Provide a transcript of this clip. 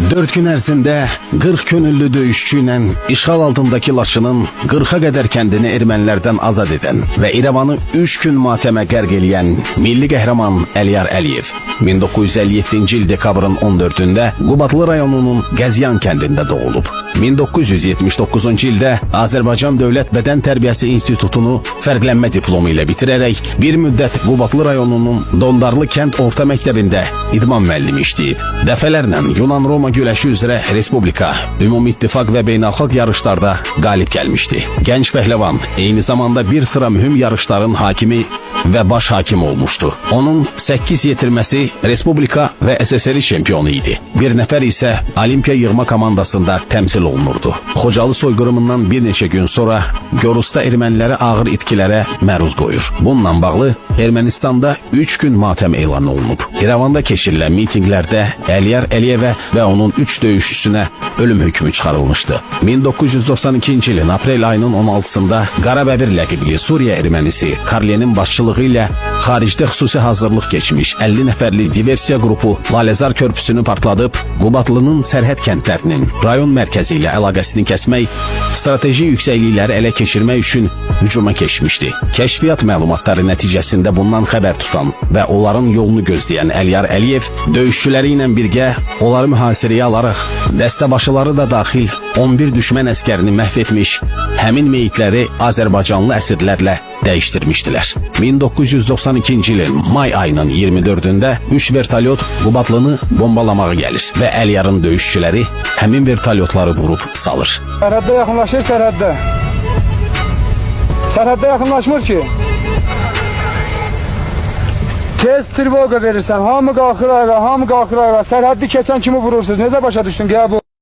4 gün ərzində 40 könüllü döyüşçü ilə işğal altındakı Laçının 40-a qədər kəndini ermənilərdən azad edən və İrəvanı 3 gün matəmə qərq eləyən milli qəhrəman Əliyar Əliyev 1957-ci il dekabrın 14-də Qubadlı rayonunun Qəzyan kəndində doğulub. 1979-cu ildə Azərbaycan Dövlət Bədən Tərbiyəsi İnstitutunu fərqlənmə diplomu ilə bitirərək bir müddət Qubadlı rayonunun Dondarlı kənd orta məktəbində idman müəllimi işləyib. Dəfələrlə Yunan-Roma güləşi üzrə Respublika, Ümumi İttifaq və beynəlxalq yarışlarda qalib gəlmişdi. Gənc pəhləvan eyni zamanda bir sıra mühüm yarışların hakimi və baş hakim olmuşdu. Onun 8 yetirməsi Respublika və SSR çempionu idi. Bir nəfər isə Olimpiya yığma komandasında təmsil olunurdu. Xocalı soyqırımından bir neçə gün sonra Gorusda erməniləri ağır itkilərə məruz qoyur. Bununla bağlı Ermənistanda 3 gün matəm elan olunub. İrəvanda keçirilən mitinqlərdə Əliyar Əliyevə və onun 3 döyüşçüsünə ölüm hökmü çıxarılmışdı. 1992-ci ilin aprel ayının 16-sında Qarabəbir ləqibli Suriya ermənisi Karlenin başçılığı ilə xaricdə xüsusi hazırlıq keçmiş 50 nəfərli diversiya qrupu Laləzar körpüsünü partladıb Qubadlının sərhəd kəndlərinin rayon mərkəzi ilə əlaqəsini kəsmək, strateji yüksəklikləri ələ keçirmək üçün hücuma keçmişdi. Kəşfiyyat məlumatları nəticəsində bundan xəbər tutan və onların yolunu gözləyən Əliyar Əliyev döyüşçüləri ilə birgə onları mühasirəyə alaraq dəstəbaşıları da daxil 11 düşmən əskərini məhv etmiş, həmin meyitləri Azərbaycanlı əsirlərlə dəyişdirmişdilər. 1992-ci ilin may ayının 24-də 3 vertolyot Qubadlını bombalamağa gəlir və Əliyarın döyüşçüləri həmin vertolyotları vurub salır. Sərhəddə yaxınlaşır, sərhəddə. Sərhəddə yaxınlaşmır ki. Tez trvoqa verirsən, hamı qalxır ayağa, hamı qalxır ayağa. Sərhəddi keçən kimi vurursunuz. Necə başa düşdün, qəbul?